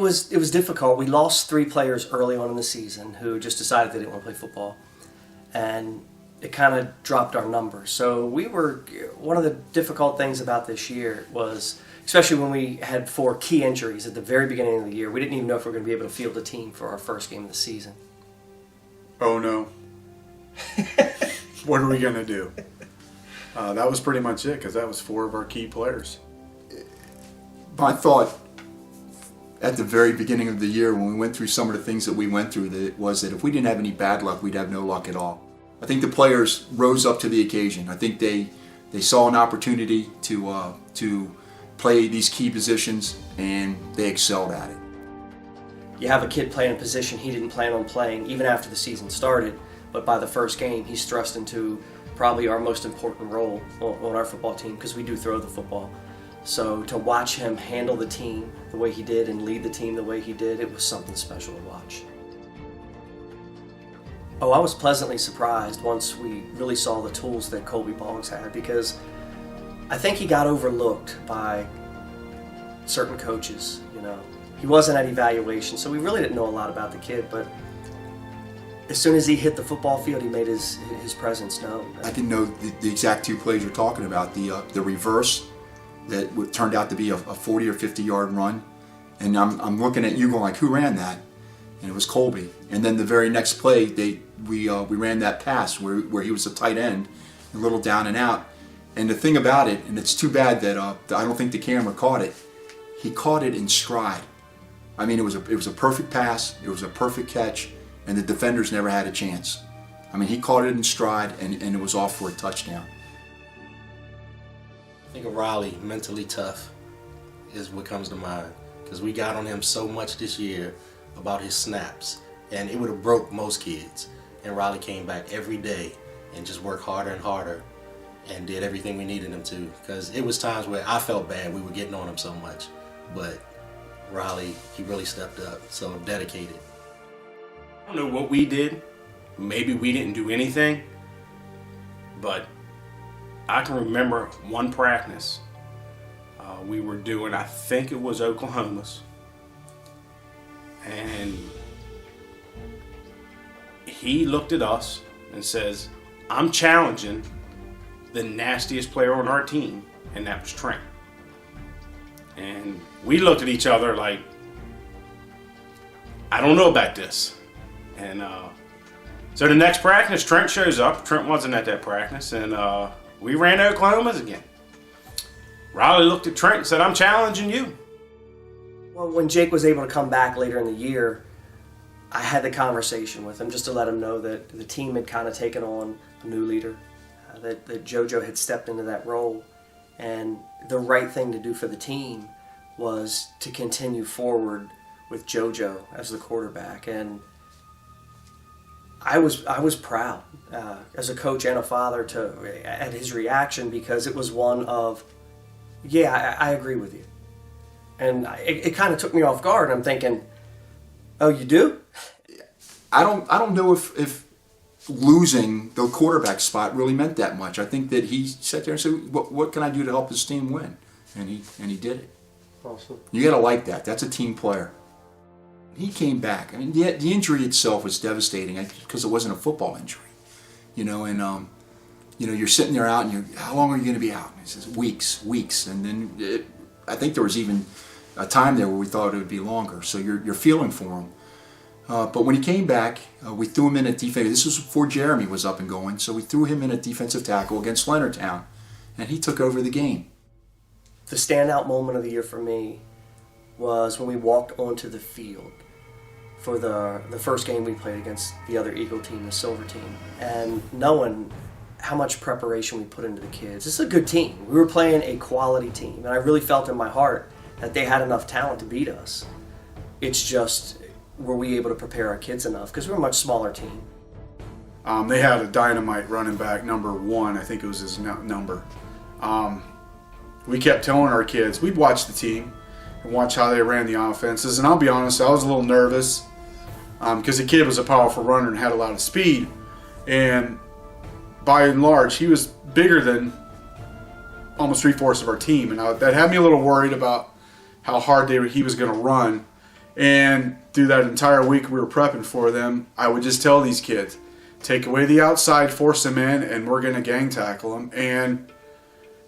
was difficult. We lost 3 players early on in the season who just decided they didn't want to play football, and it kind of dropped our numbers. So one of the difficult things about this year was, especially when we had 4 key injuries at the very beginning of the year, we didn't even know if we were going to be able to field a team for our first game of the season. Oh no. What are we going to do? That was pretty much it, because that was 4 of our key players. My thought at the very beginning of the year, when we went through some of the things that we went through, was that if we didn't have any bad luck, we'd have no luck at all. I think the players rose up to the occasion. I think they saw an opportunity to play these key positions, and they excelled at it. You have a kid playing a position he didn't plan on playing even after the season started, but by the first game he's thrust into probably our most important role on our football team, because we do throw the football. So to watch him handle the team the way he did and lead the team the way he did, it was something special to watch. Oh, I was pleasantly surprised once we really saw the tools that Colby Boggs had, because I think he got overlooked by certain coaches. He wasn't at evaluation, so we really didn't know a lot about the kid, but as soon as he hit the football field, he made his presence known. I didn't know the exact 2 plays you're talking about. The reverse that turned out to be a 40 or 50 yard run, and I'm looking at you going like, who ran that? And it was Colby. And then the very next play, we ran that pass where he was a tight end, a little down and out. And the thing about it, and it's too bad that I don't think the camera caught it, he caught it in stride. I mean, it was a perfect pass, it was a perfect catch, and the defenders never had a chance. I mean, he caught it in stride, and it was off for a touchdown. I think of Riley, mentally tough, is what comes to mind, because we got on him so much this year about his snaps, and it would have broke most kids. And Riley came back every day and just worked harder and harder and did everything we needed him to, because it was times where I felt bad we were getting on him so much, but Riley, he really stepped up, so dedicated. I don't know what we did. Maybe we didn't do anything, but I can remember one practice we were doing, I think it was Oklahoma's, and he looked at us and says, I'm challenging the nastiest player on our team, and that was Trent. And we looked at each other like, I don't know about this. And so the next practice, Trent shows up. Trent wasn't at that practice, and we ran to Oklahoma's again. Riley looked at Trent and said, I'm challenging you. Well, when Jake was able to come back later in the year, I had the conversation with him just to let him know that the team had kind of taken on a new leader, that JoJo had stepped into that role, and the right thing to do for the team was to continue forward with JoJo as the quarterback. And I was proud as a coach and a father at his reaction, because it was one of, yeah, I agree with you. And it kind of took me off guard. I'm thinking, oh, you do? I don't know if losing the quarterback spot really meant that much. I think that he sat there and said, what can I do to help his team win? And he did it. Awesome. You got to like that. That's a team player. He came back. I mean, the injury itself was devastating because it wasn't a football injury, and you're sitting there out, and how long are you going to be out? And he says, weeks, and then I think there was even a time there where we thought it would be longer. So you're feeling for him. But when he came back, we threw him in at defense. This was before Jeremy was up and going, so we threw him in at defensive tackle against Leonardtown, and he took over the game. The standout moment of the year for me was when we walked onto the field for the first game we played against the other Eagle team, the Silver team, and knowing how much preparation we put into the kids. This is a good team. We were playing a quality team, and I really felt in my heart that they had enough talent to beat us. It's just, were we able to prepare our kids enough? Because we're a much smaller team. They had a dynamite running back, number 1, I think it was his number. We kept telling our kids, we'd watch the team and watch how they ran the offenses, and I'll be honest, I was a little nervous because the kid was a powerful runner and had a lot of speed, and by and large, he was bigger than almost 3/4 of our team, and that had me a little worried about how hard he was going to run. And through that entire week we were prepping for them, I would just tell these kids, take away the outside, force them in, and we're going to gang tackle them. And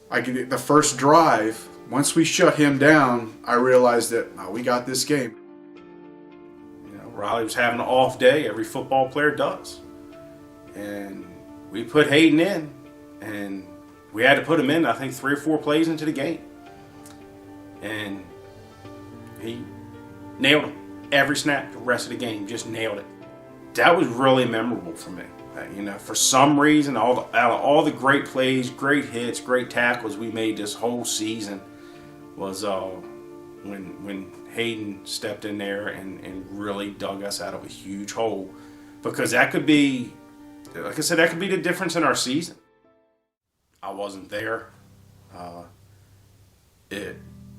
the first drive, once we shut him down, I realized that we got this game. You know, Riley was having an off day. Every football player does. And we put Hayden in, and we had to put him in, I think, 3 or 4 plays into the game. And he nailed him every snap the rest of the game, just nailed it. That was really memorable for me. You know, for some reason, out of all the great plays, great hits, great tackles we made this whole season was when Hayden stepped in there and really dug us out of a huge hole. Because that could be, like I said, that could be the difference in our season. I wasn't there.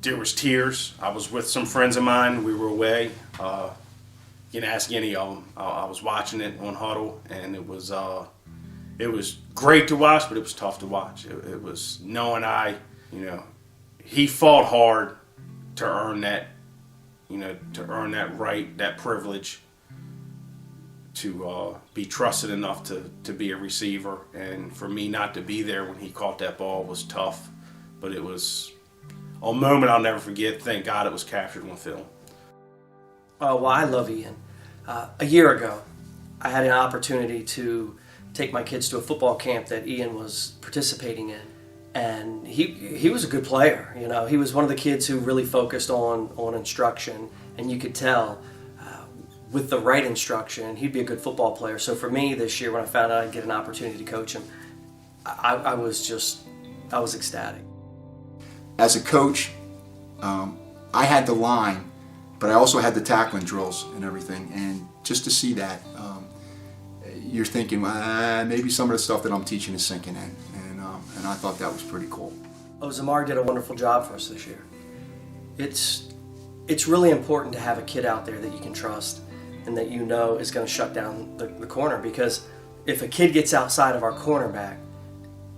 There was tears. I was with some friends of mine. We were away. You can ask any of them. I was watching it on Huddle, and it was great to watch, but it was tough to watch. It was knowing he fought hard to earn that, to earn that right, that privilege to be trusted enough to be a receiver. And for me not to be there when he caught that ball was tough, but it was a moment I'll never forget. Thank God it was captured on film. Oh, well, I love Ian. A year ago, I had an opportunity to take my kids to a football camp that Ian was participating in. And he was a good player. You know, he was one of the kids who really focused on instruction. And you could tell with the right instruction, he'd be a good football player. So for me this year, when I found out I'd get an opportunity to coach him, I was ecstatic. As a coach, I had the line, but I also had the tackling drills and everything. And just to see that, you're thinking, maybe some of the stuff that I'm teaching is sinking in. And I thought that was pretty cool. Oh, Zamar did a wonderful job for us this year. It's really important to have a kid out there that you can trust and that you know is going to shut down the corner, because if a kid gets outside of our cornerback,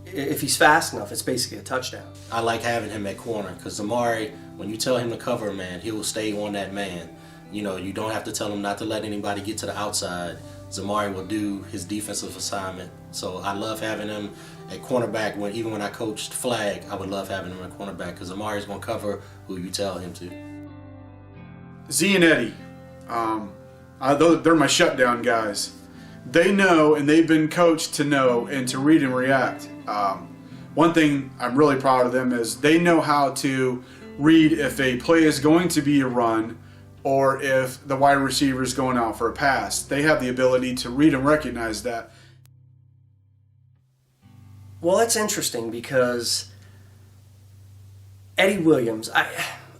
if he's fast enough, it's basically a touchdown. I like having him at corner because Zamari, when you tell him to cover a man, he will stay on that man. You know, you don't have to tell him not to let anybody get to the outside. Zamari will do his defensive assignment. So I love having him at cornerback. Even when I coached flag, I would love having him at cornerback because Zamari's going to cover who you tell him to. Z and Eddie, they're my shutdown guys. They know, and they've been coached to know and to read and react. One thing I'm really proud of them is they know how to read if a play is going to be a run or if the wide receiver is going out for a pass. They have the ability to read and recognize that. Well, that's interesting because Eddie Williams,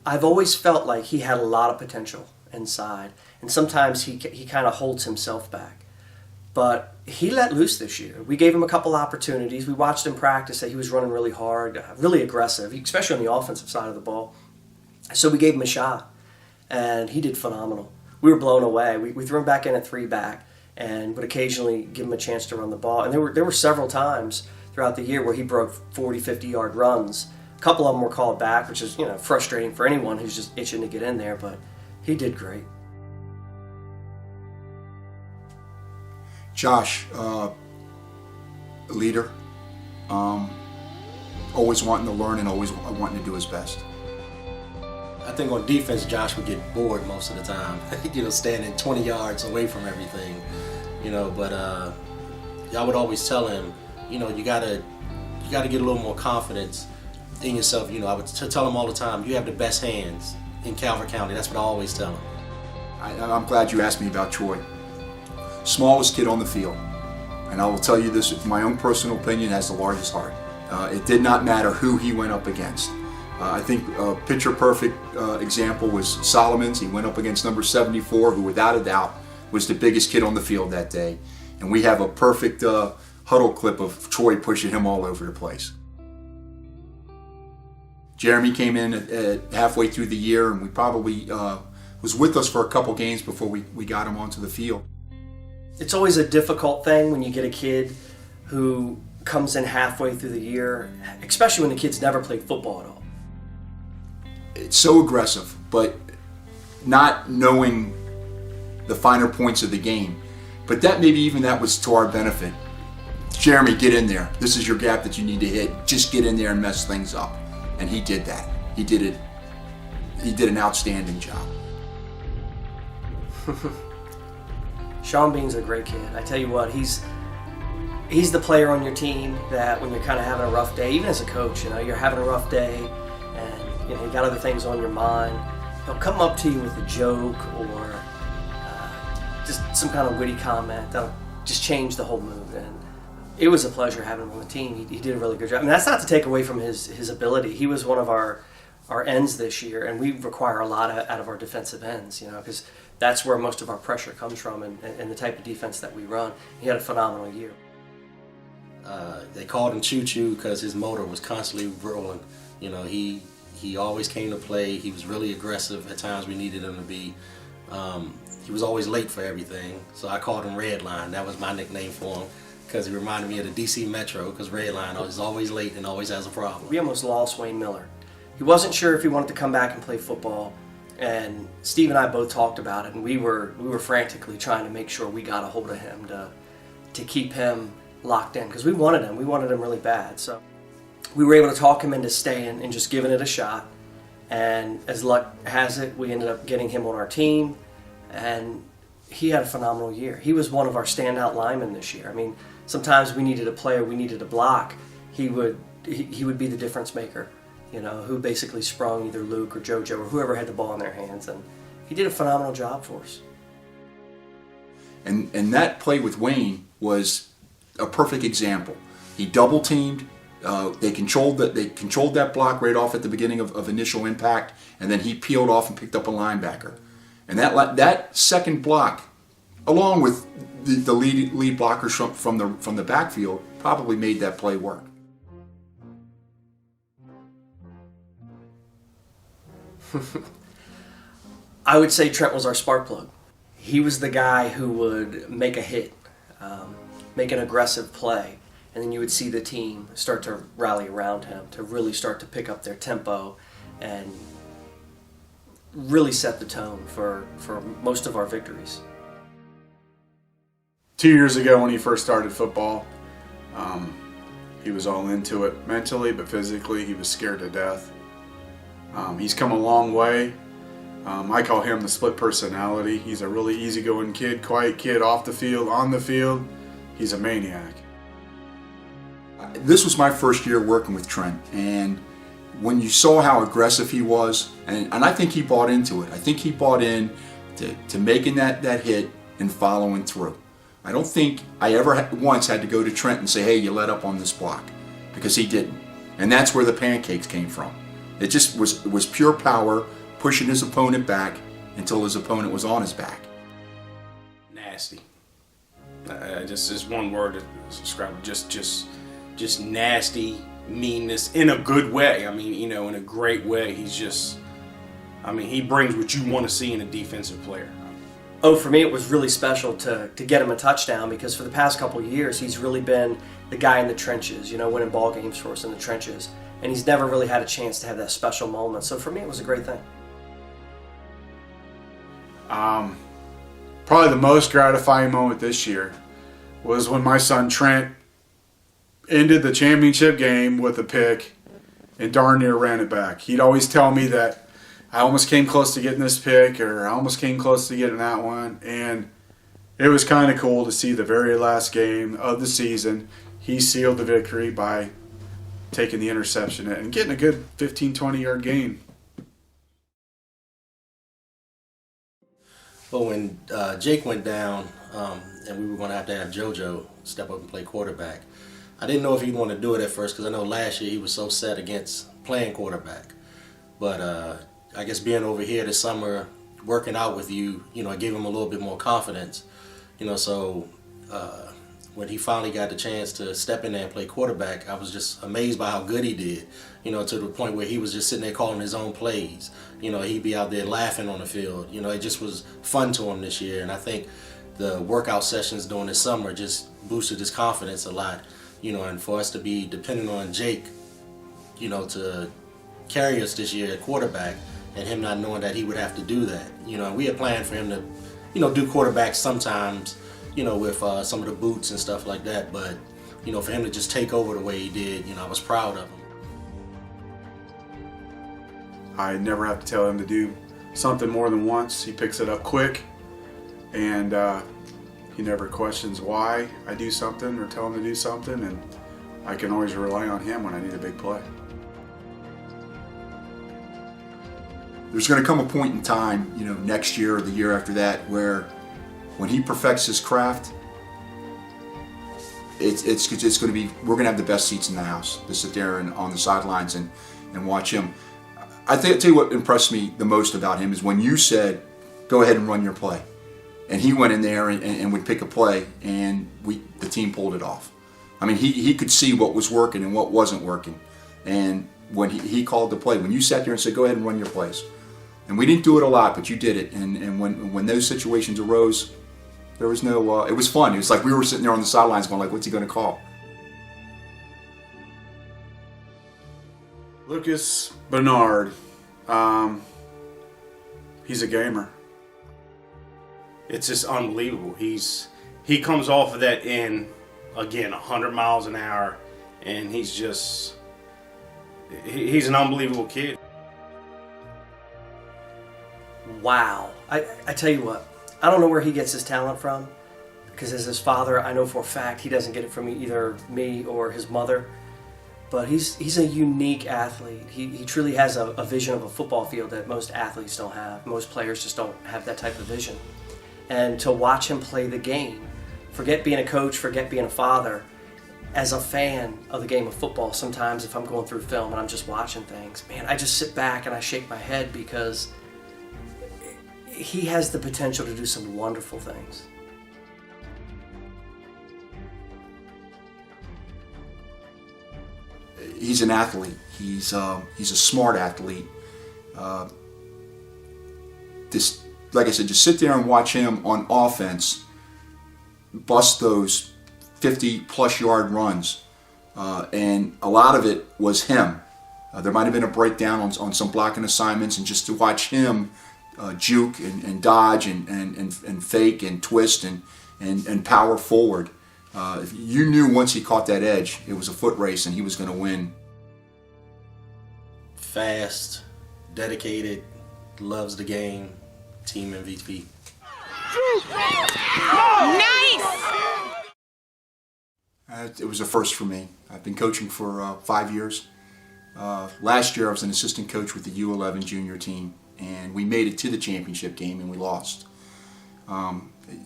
I've always felt like he had a lot of potential inside, and sometimes he kind of holds himself back. But he let loose this year. We gave him a couple opportunities. We watched him practice that he was running really hard, really aggressive, especially on the offensive side of the ball. So we gave him a shot, and he did phenomenal. We were blown away. We threw him back in at 3-back and would occasionally give him a chance to run the ball. And there were several times throughout the year where he broke 40, 50-yard runs. A couple of them were called back, which is frustrating for anyone who's just itching to get in there, but he did great. Josh, a leader, always wanting to learn and always wanting to do his best. I think on defense, Josh would get bored most of the time, standing 20 yards away from everything, but I would always tell him, you gotta get a little more confidence in yourself. I would tell him all the time, you have the best hands in Calvert County. That's what I always tell him. I'm glad you asked me about Troy. Smallest kid on the field, and I will tell you this, my own personal opinion, has the largest heart. It did not matter who he went up against. I think a picture-perfect example was Solomon's. He went up against number 74, who without a doubt was the biggest kid on the field that day. And we have a perfect huddle clip of Troy pushing him all over the place. Jeremy came in at halfway through the year, and we probably was with us for a couple games before we got him onto the field. It's always a difficult thing when you get a kid who comes in halfway through the year, especially when the kid's never played football at all. It's so aggressive, but not knowing the finer points of the game. But that maybe even that was to our benefit. Jeremy, get in there. This is your gap that you need to hit. Just get in there and mess things up. And he did that. He did it. He did an outstanding job. Sean Bean's a great kid. I tell you what, he's the player on your team that when you're kind of having a rough day, even as a coach, you're having a rough day and you got other things on your mind, he'll come up to you with a joke or just some kind of witty comment that'll just change the whole mood. And it was a pleasure having him on the team. He did a really good job. I mean, that's not to take away from his ability. He was one of our ends this year, and we require a lot out of our defensive ends, because that's where most of our pressure comes from and the type of defense that we run. He had a phenomenal year. They called him Choo Choo because his motor was constantly rolling. He always came to play. He was really aggressive at times we needed him to be. He was always late for everything, so I called him Redline. That was my nickname for him because he reminded me of the DC Metro, because Redline is always late and always has a problem. We almost lost Wayne Miller. He wasn't sure if he wanted to come back and play football, and Steve and I both talked about it, and we were frantically trying to make sure we got a hold of him to keep him locked in, because we wanted him really bad. So we were able to talk him into staying and just giving it a shot, and as luck has it, we ended up getting him on our team, and he had a phenomenal year. He was one of our standout linemen this year. I mean, sometimes we needed a player, we needed a block, he would be the difference maker, who basically sprung either Luke or JoJo or whoever had the ball in their hands, and he did a phenomenal job for us. And that play with Wayne was a perfect example. He double teamed. They controlled that block right off at the beginning of initial impact, and then he peeled off and picked up a linebacker. And that second block, along with the lead blockers from the backfield, probably made that play work. I would say Trent was our spark plug. He was the guy who would make a hit, make an aggressive play, and then you would see the team start to rally around him to really start to pick up their tempo and really set the tone for most of our victories. 2 years ago when he first started football, he was all into it mentally, but physically he was scared to death. He's come a long way. I call him the split personality. He's a really easygoing kid, quiet kid off the field, on the field. He's a maniac. This was my first year working with Trent, and when you saw how aggressive he was, and I think he bought into it. I think he bought in to making that hit and following through. I don't think I ever once had to go to Trent and say, hey, you let up on this block, because he didn't. And that's where the pancakes came from. It just was pure power, pushing his opponent back until his opponent was on his back. Nasty. Just one word to describe it. Just nasty, meanness in a good way. I mean, in a great way. He brings what you want to see in a defensive player. Oh, for me, it was really special to get him a touchdown, because for the past couple of years, he's really been the guy in the trenches, winning ball games for us in the trenches. And he's never really had a chance to have that special moment. So for me, it was a great thing. Probably the most gratifying moment this year was when my son Trent ended the championship game with a pick and darn near ran it back. He'd always tell me that I almost came close to getting this pick, or I almost came close to getting that one. And it was kind of cool to see the very last game of the season. He sealed the victory by taking the interception and getting a good 15, 20-yard gain. But when Jake went down and we were going to have JoJo step up and play quarterback, I didn't know if he'd want to do it at first, because I know last year he was so set against playing quarterback. But I guess being over here this summer, working out with you, I gave him a little bit more confidence. So when he finally got the chance to step in there and play quarterback, I was just amazed by how good he did, to the point where he was just sitting there calling his own plays. He'd be out there laughing on the field. It just was fun to him this year. And I think the workout sessions during the summer just boosted his confidence a lot, and for us to be dependent on Jake, to carry us this year at quarterback, and him not knowing that he would have to do that. We had planned for him to, do quarterback sometimes, with some of the boots and stuff like that. But, for him to just take over the way he did, I was proud of him. I never have to tell him to do something more than once. He picks it up quick, and he never questions why I do something or tell him to do something, and I can always rely on him when I need a big play. There's going to come a point in time, next year or the year after that, where when he perfects his craft, it's going to be, we're going to have the best seats in the house to sit there and on the sidelines and watch him. I tell you what impressed me the most about him is when you said, go ahead and run your play. And he went in there and would pick a play, and the team pulled it off. I mean, he could see what was working and what wasn't working. And when he called the play, when you sat there and said, go ahead and run your plays. And we didn't do it a lot, but you did it. And when those situations arose, there was no, it was fun. It was like we were sitting there on the sidelines going like, what's he going to call? Lucas Bernard, he's a gamer. It's just unbelievable. He comes off of that end, again, 100 miles an hour, and he's an unbelievable kid. Wow. I tell you what, I don't know where he gets his talent from, because as his father, I know for a fact he doesn't get it from either me or his mother. But he's a unique athlete. He truly has a vision of a football field that most athletes don't have. Most players just don't have that type of vision. And to watch him play the game, forget being a coach, forget being a father, as a fan of the game of football, sometimes if I'm going through film and I'm just watching things, man, I just sit back and I shake my head because he has the potential to do some wonderful things. He's an athlete. He's a smart athlete. Like I said, just sit there and watch him on offense bust those 50-plus yard runs, and a lot of it was him. There might have been a breakdown on some blocking assignments, and just to watch him juke and dodge and fake and twist and power forward. You knew once he caught that edge, it was a foot race and he was going to win. Fast, dedicated, loves the game, team MVP. It was a first for me. I've been coaching for 5 years. Last year I was an assistant coach with the U11 junior team, and we made it to the championship game and we lost.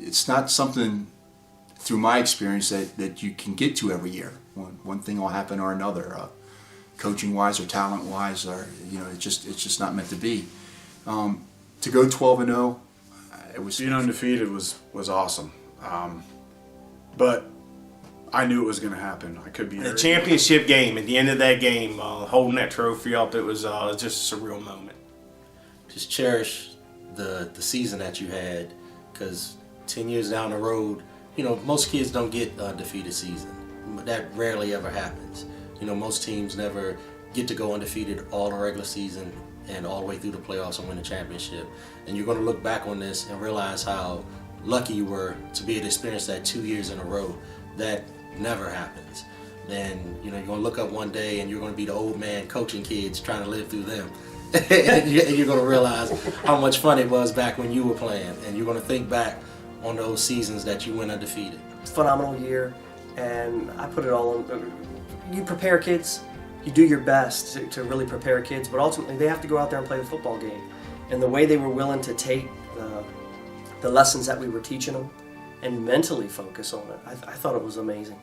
It's not something, through my experience, that you can get to every year. One thing will happen or another, coaching-wise or talent-wise, or it's just not meant to be. To go 12-0, it was being undefeated was awesome, but I knew it was going to happen. I could be the championship game. At the end of that game, holding that trophy up, it was just a surreal moment. Just cherish the season that you had, because 10 years down the road, most kids don't get a undefeated season. That rarely ever happens. Most teams never get to go undefeated all the regular season and all the way through the playoffs and win the championship. And you're going to look back on this and realize how lucky you were to be able to experience that 2 years in a row. That never happens. Then you're going to look up one day and you're going to be the old man coaching kids trying to live through them. And you're going to realize how much fun it was back when you were playing. And you're going to think back on those seasons that you went undefeated. Phenomenal year, and I put it all on. You prepare kids, you do your best to really prepare kids, but ultimately they have to go out there and play the football game. And the way they were willing to take the lessons that we were teaching them and mentally focus on it, I thought it was amazing.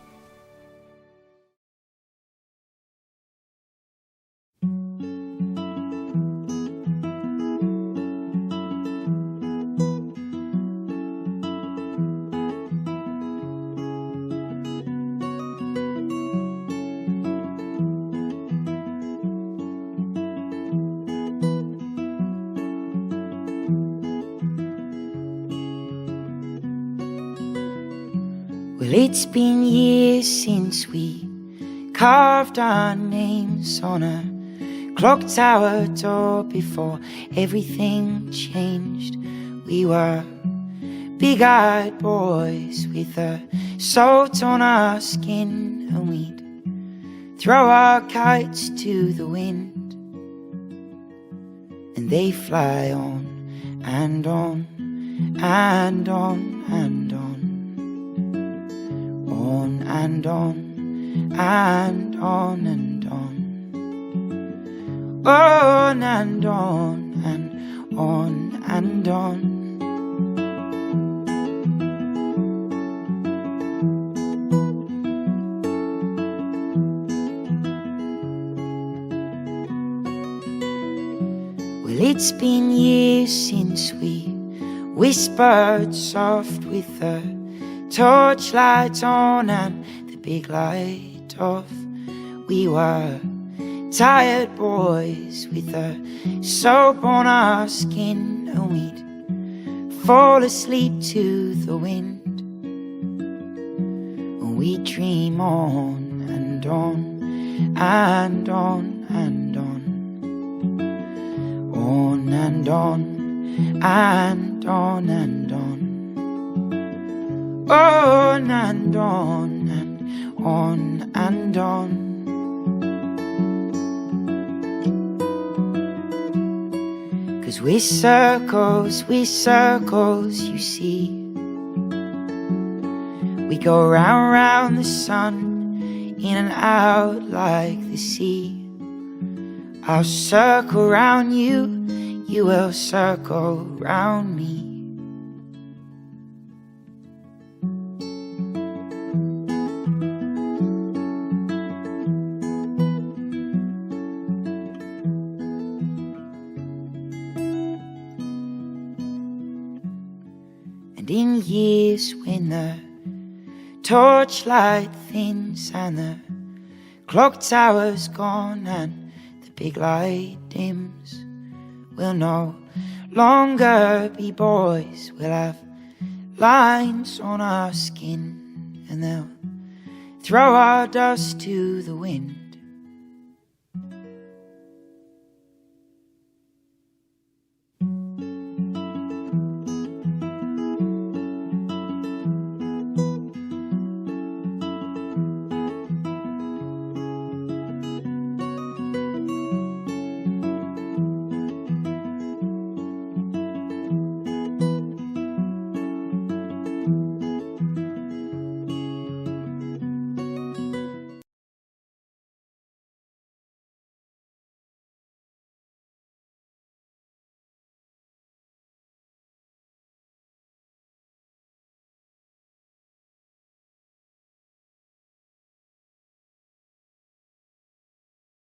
Well, it's been years since we carved our names on a clock tower door before everything changed. We were big-eyed boys with a salt on our skin, and we'd throw our kites to the wind, and they fly on and on and on and on, on and on and on and on, on and on and on and on. Well, it's been years since we whispered soft with the torchlight on and the big light off. We were tired boys with the soap on our skin, and we'd fall asleep to the wind, and we'd dream on and on and on and on, on and on and on and on, on and on and on and on. 'Cause we're circles, you see. We go round, round the sun, in and out like the sea. I'll circle round you, you will circle round me. And in years when the torchlight thins and the clock tower's gone and the big light dims, we'll no longer be boys. We'll have lines on our skin, and they'll throw our dust to the wind,